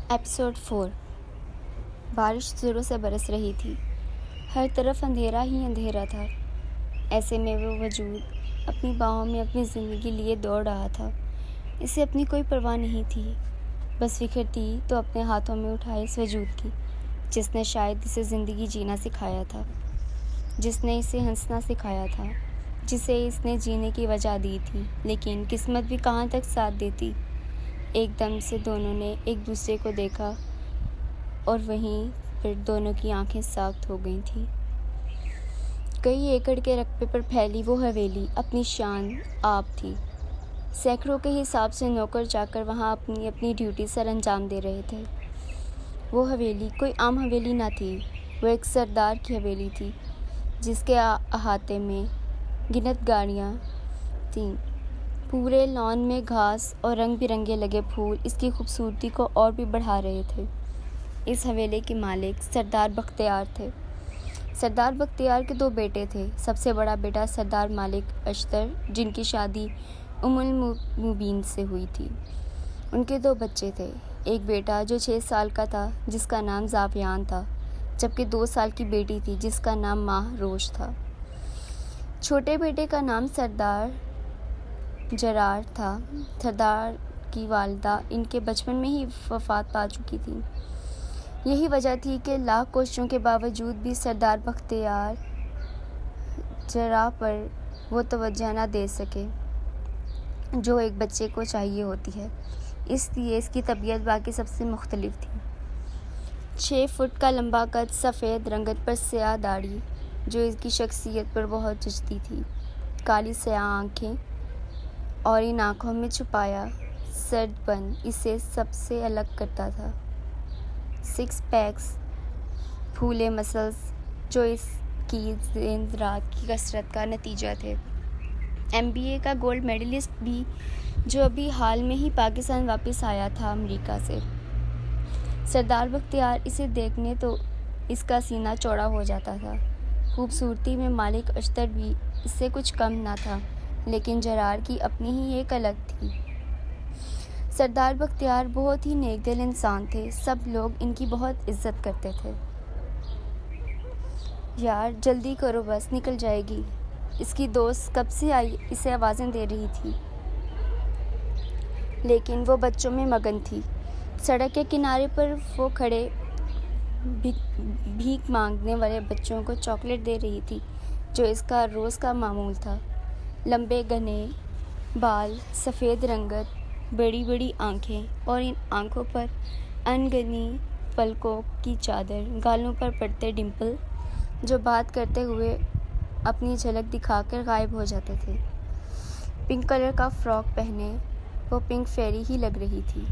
Episode 4۔ بارش زوروں سے برس رہی تھی۔ ہر طرف اندھیرا ہی اندھیرا تھا۔ ایسے میں وہ وجود اپنی باہوں میں اپنی زندگی لیے دوڑ رہا تھا۔ اسے اپنی کوئی پرواہ نہیں تھی، بس فکر تھی تو اپنے ہاتھوں میں اٹھائے اس وجود کی جس نے شاید اسے زندگی جینا سکھایا تھا، جس نے اسے ہنسنا سکھایا تھا، جسے اس نے جینے کی وجہ دی تھی۔ لیکن قسمت بھی کہاں تک ساتھ دیتی۔ ایک دم سے دونوں نے ایک دوسرے کو دیکھا اور وہیں پھر دونوں کی آنکھیں ساخت ہو گئی تھیں۔ کئی ایکڑ کے رقبے پر پھیلی وہ حویلی اپنی شان آپ تھی۔ سینکڑوں کے حساب سے نوکر چاکر وہاں اپنی اپنی ڈیوٹی سر انجام دے رہے تھے۔ وہ حویلی کوئی عام حویلی نہ تھی، وہ ایک سردار کی حویلی تھی جس کے احاطے میں گنت گاڑیاں تھیں۔ پورے لان میں گھاس اور رنگ برنگے لگے پھول اس کی خوبصورتی کو اور بھی بڑھا رہے تھے۔ اس حویلی کے مالک سردار بختیار تھے۔ سردار بختیار کے 2 بیٹے تھے۔ سب سے بڑا بیٹا سردار مالک اشتر، جن کی شادی ام المبین سے ہوئی تھی۔ ان کے 2 بچے تھے، ایک بیٹا جو 6 سال کا تھا جس کا نام ذافیان تھا، جبکہ 2 سال کی بیٹی تھی جس کا نام ماہ روش تھا۔ چھوٹے بیٹے کا نام سردار جرار تھا۔ سردار کی والدہ ان کے بچپن میں ہی وفات پا چکی تھی۔ یہی وجہ تھی کہ لاکھ کوششوں کے باوجود بھی سردار بختیار جرار پر وہ توجہ نہ دے سکے جو ایک بچے کو چاہیے ہوتی ہے، اس لیے اس کی طبیعت باقی سب سے مختلف تھی۔ 6 فٹ کا لمبا قد، سفید رنگت پر سیاہ داڑھی جو اس کی شخصیت پر بہت جچتی تھی، کالی سیاہ آنکھیں اور ان آنکھوں میں چھپایا سرد پن اسے سب سے الگ کرتا تھا۔ 6 پیکس، پھولے مسلز جو اس کی دن رات کی کسرت کا نتیجہ تھے۔ MBA کا گولڈ میڈلسٹ بھی جو ابھی حال میں ہی پاکستان واپس آیا تھا امریکہ سے۔ سردار بختیار اسے دیکھنے تو اس کا سینہ چوڑا ہو جاتا تھا۔ خوبصورتی میں مالک اشتر بھی اس سے کچھ کم نہ تھا، لیکن جرار کی اپنی ہی ایک الگ تھی۔ سردار بختیار بہت ہی نیک دل انسان تھے، سب لوگ ان کی بہت عزت کرتے تھے۔ یار جلدی کرو بس نکل جائے گی، اس کی دوست کب سے آئی اسے آوازیں دے رہی تھی، لیکن وہ بچوں میں مگن تھی۔ سڑک کے کنارے پر وہ کھڑے بھیک مانگنے والے بچوں کو چاکلیٹ دے رہی تھی جو اس کا روز کا معمول تھا۔ لمبے گھنے بال، سفید رنگت، بڑی بڑی آنکھیں اور ان آنکھوں پر انگنی پلکوں کی چادر، گالوں پر پڑتے ڈمپل جو بات کرتے ہوئے اپنی جھلک دکھا کر غائب ہو جاتے تھے۔ پنک کلر کا فراک پہنے وہ پنک فیری ہی لگ رہی تھی۔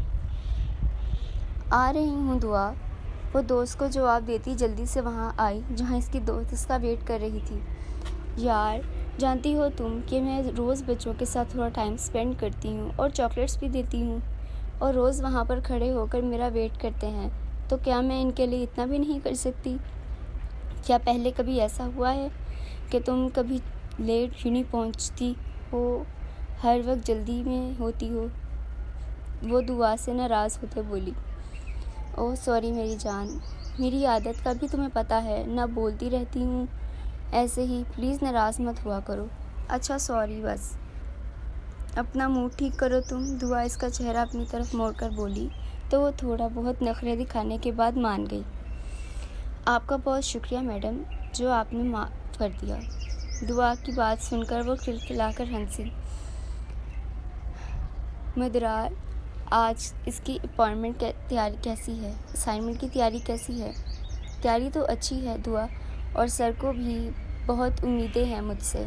آ رہی ہوں دعا، وہ دوست کو جواب دیتی جلدی سے وہاں آئی جہاں اس کی دوست اس کا ویٹ کر رہی تھی۔ یار جانتی ہو تم کہ میں روز بچوں کے ساتھ تھوڑا ٹائم سپینڈ کرتی ہوں اور چاکلیٹس بھی دیتی ہوں، اور روز وہاں پر کھڑے ہو کر میرا ویٹ کرتے ہیں، تو کیا میں ان کے لیے اتنا بھی نہیں کر سکتی؟ کیا پہلے کبھی ایسا ہوا ہے کہ تم کبھی لیٹ یوں نہیں پہنچتی ہو، ہر وقت جلدی میں ہوتی ہو؟ وہ دعا سے ناراض ہوتے بولی۔ اوہ سوری میری جان، میری عادت کا بھی تمہیں پتہ ہے، نہ بولتی رہتی ہوں ایسے ہی، پلیز ناراض مت ہوا کرو۔ اچھا سوری، بس اپنا موڈ ٹھیک کرو تم، دعا اس کا چہرہ اپنی طرف موڑ کر بولی تو وہ تھوڑا بہت نخرے دکھانے کے بعد مان گئی۔ آپ کا بہت شکریہ میڈم جو آپ نے معاف کر دیا۔ دعا کی بات سن کر وہ کھلکھلا کر ہنسی۔ مدرار آج اس کی اسائنمنٹ کی تیاری کیسی ہے؟ تیاری تو اچھی ہے دعا، اور سر کو بھی بہت امیدیں ہیں مجھ سے۔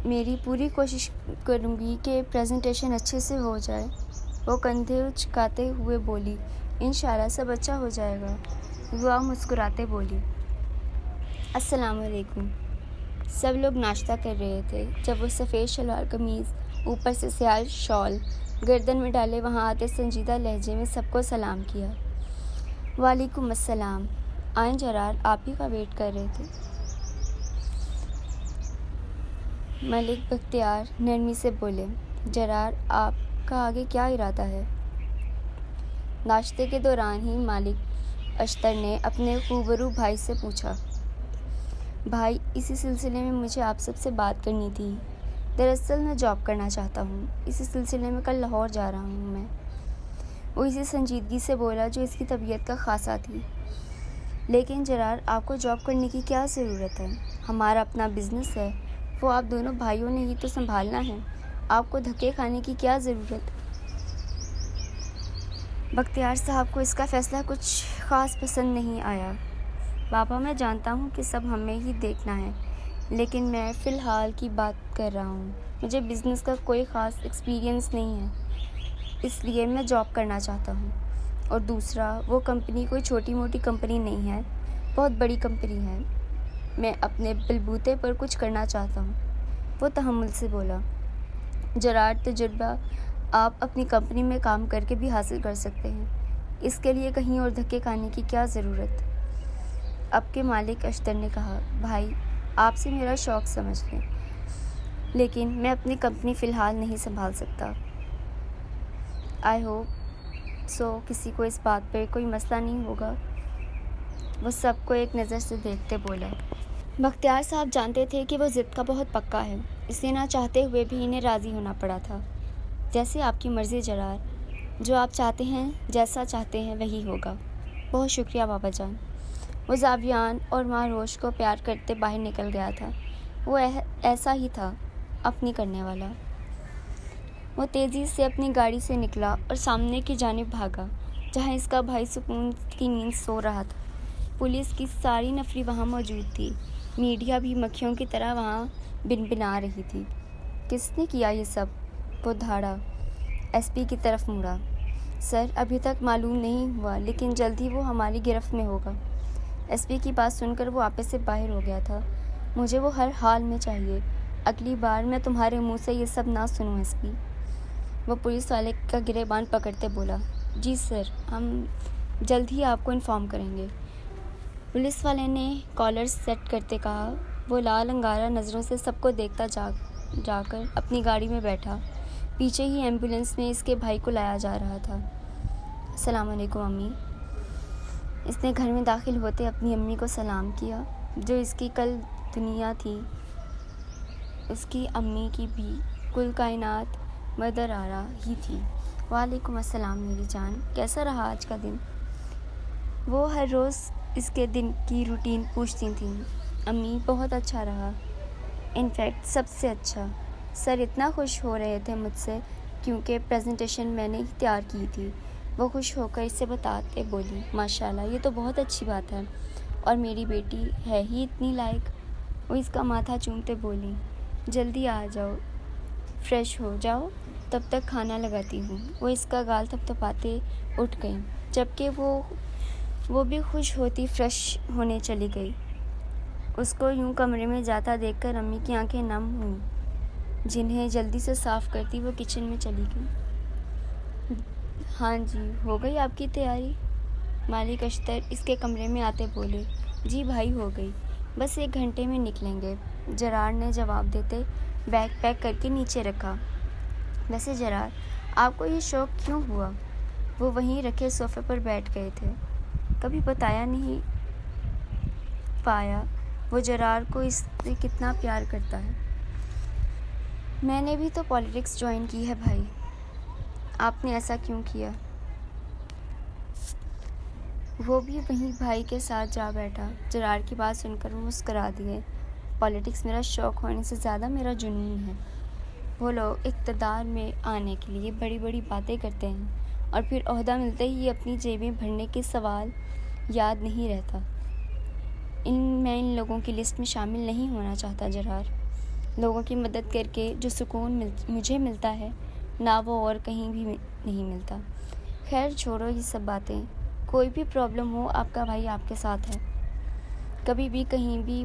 میری پوری کوشش کروں گی کہ پریزنٹیشن اچھے سے ہو جائے، وہ کندھے اچکاتے ہوئے بولی۔ انشاءاللہ سب اچھا ہو جائے گا، دعا مسکراتے بولی۔ السلام علیکم۔ سب لوگ ناشتہ کر رہے تھے جب وہ سفید شلوار قمیض، اوپر سے سیاہ شال گردن میں ڈالے وہاں آتے سنجیدہ لہجے میں سب کو سلام کیا۔ وعلیکم السلام، آئیں جرار، آپ ہی کا ویٹ کر رہے تھے۔ ملک بختیار نرمی سے بولے۔ جرار آپ کا آگے کیا ارادہ ہے؟ ناشتے کے دوران ہی مالک اشتر نے اپنے روبرو بھائی سے پوچھا، بھائی اسی سلسلے میں مجھے آپ سب سے بات کرنی تھی۔ دراصل میں جاب کرنا چاہتا ہوں، اسی سلسلے میں کل لاہور جا رہا ہوں میں۔ وہ اسی سنجیدگی سے بولا جو اس کی طبیعت کا خاصہ تھی۔ لیکن جرار، آپ کو جاب کرنے کی کیا ضرورت ہے؟ ہمارا اپنا بزنس ہے، وہ آپ دونوں بھائیوں نے ہی تو سنبھالنا ہے، آپ کو دھکے کھانے کی کیا ضرورت؟ بختیار صاحب کو اس کا فیصلہ کچھ خاص پسند نہیں آیا۔ بابا، میں جانتا ہوں کہ سب ہمیں ہی دیکھنا ہے، لیکن میں فی الحال کی بات کر رہا ہوں۔ مجھے بزنس کا کوئی خاص ایکسپیرینس نہیں ہے، اس لیے میں جاب کرنا چاہتا ہوں۔ اور دوسرا، وہ کمپنی کوئی چھوٹی موٹی کمپنی نہیں ہے، بہت بڑی کمپنی ہے۔ میں اپنے بلبوتے پر کچھ کرنا چاہتا ہوں۔ وہ تحمل سے بولا، جرار، تجربہ آپ اپنی کمپنی میں کام کر کے بھی حاصل کر سکتے ہیں، اس کے لیے کہیں اور دھکے کھانے کی کیا ضرورت؟ اب کے مالک اشتر نے کہا، بھائی آپ سے میرا شوق سمجھ لیں، لیکن میں اپنی کمپنی فی الحال نہیں سنبھال سکتا۔ آئی ہوپ سو کسی کو اس بات پر کوئی مسئلہ نہیں ہوگا۔ وہ سب کو ایک نظر سے دیکھتے بولا۔ بختیار صاحب جانتے تھے کہ وہ ضد کا بہت پکا ہے، اسے نہ چاہتے ہوئے بھی انہیں راضی ہونا پڑا تھا۔ جیسے آپ کی مرضی جرار، جو آپ چاہتے ہیں، جیسا چاہتے ہیں وہی ہوگا۔ بہت شکریہ بابا جان۔ وہ زاویان اور ماں روش کو پیار کرتے باہر نکل گیا تھا۔ وہ ایسا ہی تھا، اپنی کرنے والا۔ وہ تیزی سے اپنی گاڑی سے نکلا اور سامنے کی جانب بھاگا، جہاں اس کا بھائی سکون کی نیند سو رہا تھا۔ پولیس کی ساری نفری وہاں موجود تھی، میڈیا بھی مکھیوں کی طرح وہاں بنبنا رہی تھی۔ کس نے کیا یہ سب؟ وہ دھاڑا ایس پی کی طرف مڑا۔ سر، ابھی تک معلوم نہیں ہوا، لیکن جلد ہی وہ ہماری گرفت میں ہوگا۔ ایس پی کی بات سن کر وہ آپے سے باہر ہو گیا تھا۔ مجھے وہ ہر حال میں چاہیے، اگلی بار میں تمہارے منہ سے یہ سب نہ سنوں ایس پی۔ وہ پولیس والے کا گریبان پکڑتے بولا، جی سر، ہم جلد ہی آپ کو انفارم کریں گے۔ پولیس والے نے کالر سیٹ کرتے کہا۔ وہ لال انگارہ نظروں سے سب کو دیکھتا جا کر اپنی گاڑی میں بیٹھا۔ پیچھے ہی ایمبولینس میں اس کے بھائی کو لایا جا رہا تھا۔ السلام علیکم امی۔ اس نے گھر میں داخل ہوتے اپنی امی کو سلام کیا، جو اس کی کل دنیا تھی۔ اس کی امی کی بھی کل کائنات مدر آرا ہی تھی۔ وعلیکم السلام میری جان، کیسا رہا آج کا دن؟ وہ ہر روز اس کے دن کی روٹین پوچھتی تھیں۔ امی، بہت اچھا رہا، انفیکٹ سب سے اچھا۔ سر اتنا خوش ہو رہے تھے مجھ سے کیونکہ پریزنٹیشن میں نے ہی تیار کی تھی۔ وہ خوش ہو کر اسے بتاتے بولی، ماشاءاللہ، یہ تو بہت اچھی بات ہے، اور میری بیٹی ہے ہی اتنی لائق۔ وہ اس کا ماتھا چومتے بولی، جلدی آ جاؤ، فریش ہو جاؤ، تب تک کھانا لگاتی ہوں۔ وہ اس کا گال تھپتھپاتے اٹھ گئیں، جبکہ وہ بھی خوش ہوتی فریش ہونے چلی گئی۔ اس کو یوں کمرے میں جاتا دیکھ کر امی کی آنکھیں نم ہوئیں، جنہیں جلدی سے صاف کرتی وہ کچن میں چلی گئی۔ ہاں جی، ہو گئی آپ کی تیاری؟ مالک اشتر اس کے کمرے میں آتے بولے، جی بھائی، ہو گئی، بس 1 گھنٹے میں نکلیں گے۔ جرار نے جواب دیتے بیگ پیک کر کے نیچے رکھا۔ ویسے جرار، آپ کو یہ شوق کیوں ہوا؟ وہ وہیں رکھے صوفے پر بیٹھ گئے تھے۔ کبھی بتایا نہیں پایا وہ جرار کو اس سے کتنا پیار کرتا ہے۔ میں نے بھی تو پالیٹکس جوائن کی ہے بھائی۔ آپ نے ایسا کیوں کیا؟ وہ بھی وہیں بھائی کے ساتھ جا بیٹھا۔ جرار کی بات سن کر وہ مسکرا دیے۔ پالیٹکس میرا شوق ہونے سے زیادہ میرا جنون ہے۔ وہ لوگ اقتدار میں آنے کے لیے بڑی بڑی باتیں کرتے ہیں اور پھر عہدہ ملتے ہی اپنی جیبیں بھرنے کے سوال یاد نہیں رہتا۔ میں ان لوگوں کی لسٹ میں شامل نہیں ہونا چاہتا جرار۔ لوگوں کی مدد کر کے جو سکون مجھے ملتا ہے، نہ وہ اور کہیں بھی نہیں ملتا۔ خیر چھوڑو یہ سب باتیں، کوئی بھی پرابلم ہو آپ کا بھائی آپ کے ساتھ ہے۔ کبھی بھی کہیں بھی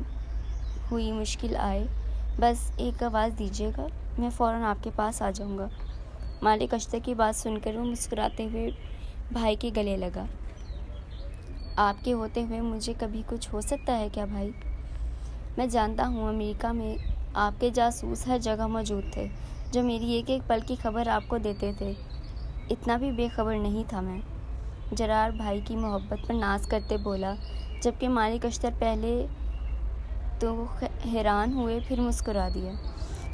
ہوئی مشکل آئے، بس ایک آواز دیجیے گا، میں فوراً آپ کے پاس آ جاؤں گا۔ مالک اشتر کی بات سن کر وہ مسکراتے ہوئے بھائی کے گلے لگا۔ آپ کے ہوتے ہوئے مجھے کبھی کچھ ہو سکتا ہے کیا بھائی؟ میں جانتا ہوں امریکہ میں آپ کے جاسوس ہر جگہ موجود تھے، جو میری ایک ایک پل کی خبر آپ کو دیتے تھے۔ اتنا بھی بے خبر نہیں تھا میں۔ جرار بھائی کی محبت پر ناز کرتے بولا، جبکہ مالک اشتر پہلے تو حیران ہوئے پھر مسکرا دیا۔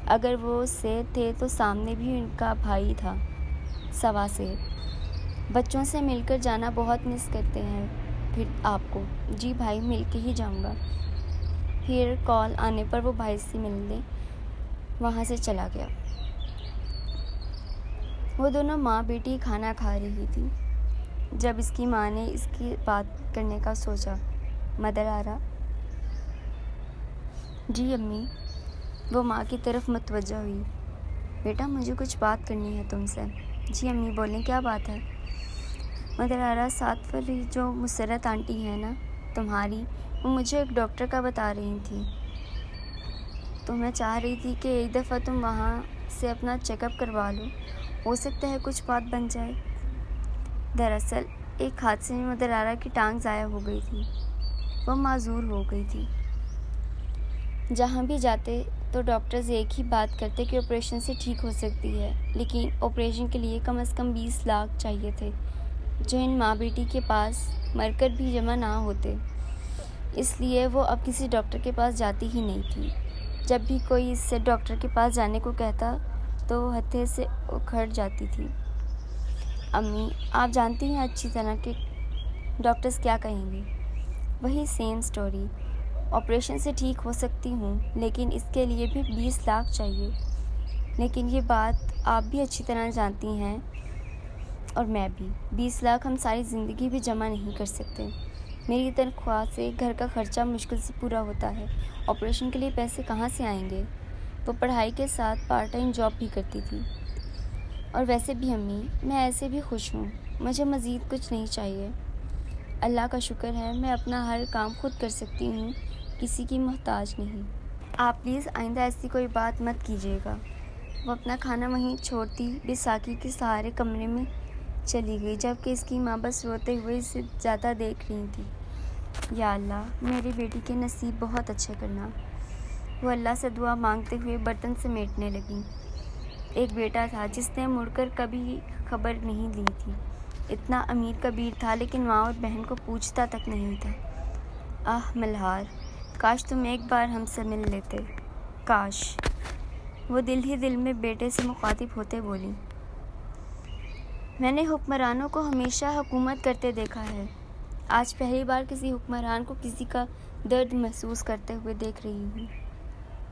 اگر وہ سید تھے تو سامنے بھی ان کا بھائی تھا، سوا سید۔ بچوں سے مل کر جانا بہت مس کرتے ہیں پھر آپ کو؟ جی بھائی، مل کے ہی جاؤں گا۔ پھر کال آنے پر وہ بھائی سے ملنے وہاں سے چلا گیا۔ وہ دونوں ماں بیٹی کھانا کھا رہی تھی جب اس کی ماں نے اس کی بات کرنے کا سوچا۔ مدر آرا؟ جی امی۔ وہ ماں کی طرف متوجہ ہوئی۔ بیٹا، مجھے کچھ بات کرنی ہے تم سے۔ جی امی بولیں، کیا بات ہے؟ مدر آرا، ساتھ والی جو مسرت آنٹی ہے نا تمہاری، وہ مجھے ایک ڈاکٹر کا بتا رہی تھی، تو میں چاہ رہی تھی کہ ایک دفعہ تم وہاں سے اپنا چیک اپ کروا لو، ہو سکتا ہے کچھ بات بن جائے۔ دراصل ایک حادثے میں مدر آرا کی ٹانگ ضائع ہو گئی تھی، وہ معذور ہو گئی تھی۔ جہاں بھی جاتے تو ڈاکٹرز ایک ہی بات کرتے کہ آپریشن سے ٹھیک ہو سکتی ہے، لیکن آپریشن کے لیے کم از کم 20 لاکھ چاہیے تھے، جو ان ماں بیٹی کے پاس مر کر بھی جمع نہ ہوتے۔ اس لیے وہ اب کسی ڈاکٹر کے پاس جاتی ہی نہیں تھی۔ جب بھی کوئی اس سے ڈاکٹر کے پاس جانے کو کہتا تو وہ ہتھے سے اکھڑ جاتی تھی۔ امی، آپ جانتی ہیں اچھی طرح کہ ڈاکٹرز کیا کہیں گے؟ وہی سیم سٹوری۔ آپریشن سے ٹھیک ہو سکتی ہوں، لیکن اس کے لیے بھی 20 لاکھ چاہیے۔ لیکن یہ بات آپ بھی اچھی طرح جانتی ہیں اور میں بھی، 20 لاکھ ہم ساری زندگی بھی جمع نہیں کر سکتے۔ میری تنخواہ سے گھر کا خرچہ مشکل سے پورا ہوتا ہے، آپریشن کے لیے پیسے کہاں سے آئیں گے؟ وہ پڑھائی کے ساتھ پارٹ ٹائم جاب بھی کرتی تھی۔ اور ویسے بھی امی، میں ایسے بھی خوش ہوں، مجھے مزید کچھ نہیں چاہیے۔ اللہ کا شکر ہے میں اپنا ہر کام خود کر سکتی ہوں، کسی کی محتاج نہیں۔ آپ پلیز آئندہ ایسی کوئی بات مت کیجیے گا۔ وہ اپنا کھانا وہیں چھوڑتی بیساکھی کے سہارے کمرے میں چلی گئی، جبکہ اس کی ماں بس روتے ہوئے اسے جاتا دیکھ رہی تھی۔ یا اللہ، میری بیٹی کے نصیب بہت اچھے کرنا۔ وہ اللہ سے دعا مانگتے ہوئے برتن سمیٹنے لگی۔ ایک بیٹا تھا جس نے مڑ کر کبھی خبر نہیں لی تھی، اتنا امیر کبیر تھا لیکن ماں اور بہن کو پوچھتا تک نہیں تھا۔ آہ ملہار، کاش تم ایک بار ہم سے مل لیتے، کاش۔ وہ دل ہی دل میں بیٹے سے مخاطب ہوتے بولی۔ میں نے حکمرانوں کو ہمیشہ حکومت کرتے دیکھا ہے، آج پہلی بار کسی حکمران کو کسی کا درد محسوس کرتے ہوئے دیکھ رہی ہوں۔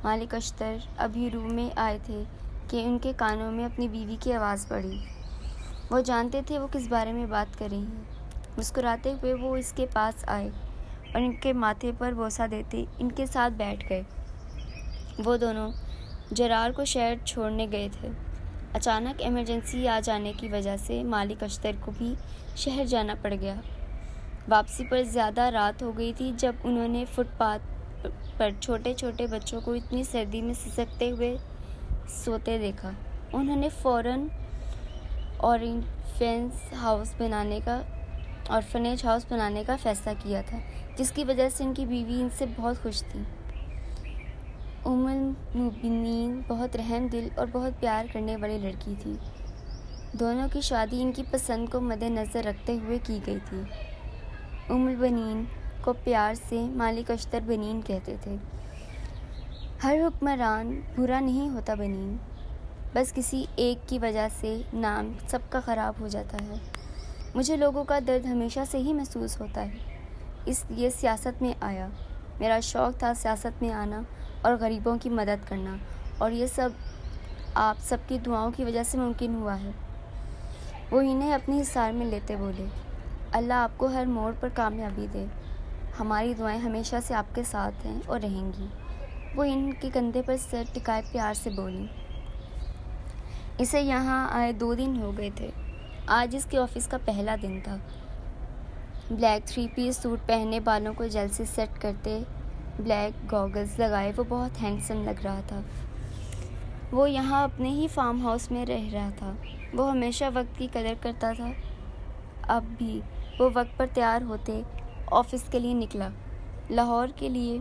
مالک اشتر ابھی روم میں آئے تھے کہ ان کے کانوں میں اپنی بیوی کی آواز پڑی۔ وہ جانتے تھے وہ کس بارے میں بات کر رہی ہیں۔ مسکراتے ہوئے وہ اس کے پاس آئے اور ان کے ماتھے پر بوسہ دیتے ان کے ساتھ بیٹھ گئے۔ وہ دونوں جرار کو شہر چھوڑنے گئے تھے۔ اچانک ایمرجنسی آ جانے کی وجہ سے مالک اشتر کو بھی شہر جانا پڑ گیا۔ واپسی پر زیادہ رات ہو گئی تھی جب انہوں نے فٹ پاتھ پر چھوٹے چھوٹے بچوں کو اتنی سردی میں سسکتے ہوئے سوتے دیکھا۔ انہوں نے فوراً آرفنیج ہاؤس بنانے کا فیصلہ کیا تھا، جس کی وجہ سے ان کی بیوی ان سے بہت خوش تھی۔ ام المؤمنین بہت رحم دل اور بہت پیار کرنے والی لڑکی تھی۔ دونوں کی شادی ان کی پسند کو مد نظر رکھتے ہوئے کی گئی تھی۔ ام البنین کو پیار سے مالک اشتر بنین کہتے تھے۔ ہر حکمران برا نہیں ہوتا بنین، بس کسی ایک کی وجہ سے نام سب کا خراب ہو جاتا ہے۔ مجھے لوگوں کا درد ہمیشہ سے ہی محسوس ہوتا ہے، اس لیے سیاست میں آیا۔ میرا شوق تھا سیاست میں آنا اور غریبوں کی مدد کرنا، اور یہ سب آپ سب کی دعاؤں کی وجہ سے ممکن ہوا ہے۔ وہ انہیں اپنے حصار میں لیتے بولے، اللہ آپ کو ہر موڑ پر کامیابی دے، ہماری دعائیں ہمیشہ سے آپ کے ساتھ ہیں اور رہیں گی۔ وہ ان کے کندھے پر سر ٹکائے پیار سے بولی۔ اسے یہاں آئے 2 دن ہو گئے تھے۔ آج اس کے آفس کا پہلا دن تھا۔ بلیک 3 پیس سوٹ پہنے، بالوں کو جیل سے سیٹ کرتے، بلیک گاگلز لگائے وہ بہت ہینڈسم لگ رہا تھا۔ وہ یہاں اپنے ہی فارم ہاؤس میں رہ رہا تھا۔ وہ ہمیشہ وقت کی قدر کرتا تھا۔ اب بھی وہ وقت پر تیار ہوتے آفس کے لیے نکلا۔ لاہور کے لیے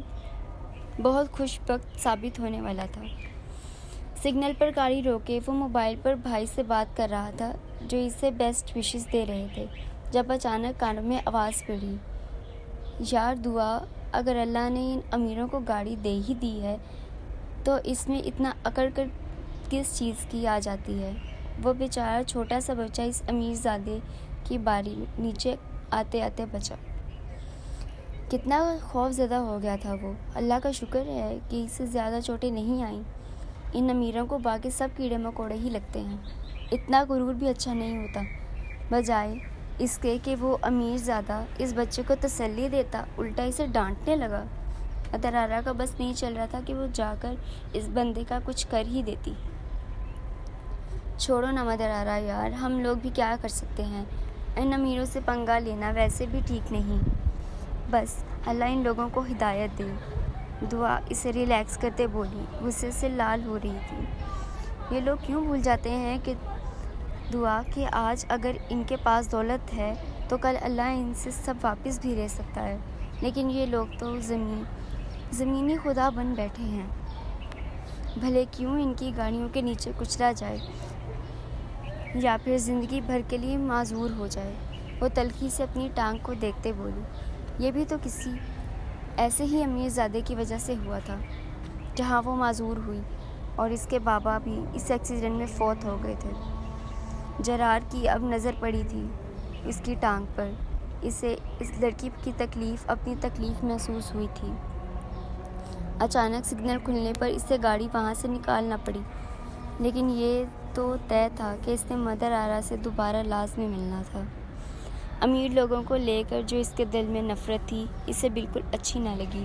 بہت خوش وقت ثابت ہونے والا تھا۔ سگنل پر گاڑی روکے وہ موبائل پر بھائی سے بات کر رہا تھا، جو اسے بیسٹ وشز دے رہے تھے۔ جب اچانک کانوں میں آواز پڑی، یار دعا، اگر اللہ نے ان امیروں کو گاڑی دے ہی دی ہے تو اس میں اتنا اکڑ کر کس چیز کی آ جاتی ہے؟ وہ بیچارہ چھوٹا سا بچہ اس امیر زادے کی باری نیچے آتے آتے بچا۔ کتنا خوف زدہ ہو گیا تھا وہ۔ اللہ کا شکر ہے کہ اسے زیادہ چوٹیں نہیں آئیں۔ ان امیروں کو باقی سب کیڑے مکوڑے ہی لگتے ہیں۔ اتنا غرور بھی اچھا نہیں ہوتا۔ بجائے اس کے کہ وہ امیر زادہ اس بچے کو تسلی دیتا، الٹا اسے ڈانٹنے لگا۔ مدر آرا کا بس نہیں چل رہا تھا کہ وہ جا کر اس بندے کا کچھ کر ہی دیتی۔ چھوڑو نا مدر آرا یار، ہم لوگ بھی کیا کر سکتے ہیں؟ ان امیروں سے پنگا لینا ویسے بھی ٹھیک نہیں۔ بس اللہ ان لوگوں کو ہدایت دے۔ دعا اسے ریلیکس کرتے بولی، غصے سے لال ہو رہی تھی۔ یہ لوگ کیوں بھول جاتے ہیں کہ دعا کہ آج اگر ان کے پاس دولت ہے تو کل اللہ ان سے سب واپس بھی لے سکتا ہے، لیکن یہ لوگ تو زمینی خدا بن بیٹھے ہیں۔ بھلے کیوں ان کی گاڑیوں کے نیچے کچلا جائے یا پھر زندگی بھر کے لیے معذور ہو جائے۔ وہ تلخی سے اپنی ٹانگ کو دیکھتے بولی، یہ بھی تو کسی ایسے ہی امیر زادے کی وجہ سے ہوا تھا جہاں وہ معذور ہوئی، اور اس کے بابا بھی اس ایکسیڈنٹ میں فوت ہو گئے تھے۔ جرار کی اب نظر پڑی تھی اس کی ٹانگ پر۔ اسے اس لڑکی کی تکلیف اپنی تکلیف محسوس ہوئی تھی۔ اچانک سگنل کھلنے پر اسے گاڑی وہاں سے نکالنا پڑی، لیکن یہ تو طے تھا کہ اس نے مدر آرا سے دوبارہ لازمی ملنا تھا۔ امیر لوگوں کو لے کر جو اس کے دل میں نفرت تھی، اسے بالکل اچھی نہ لگی۔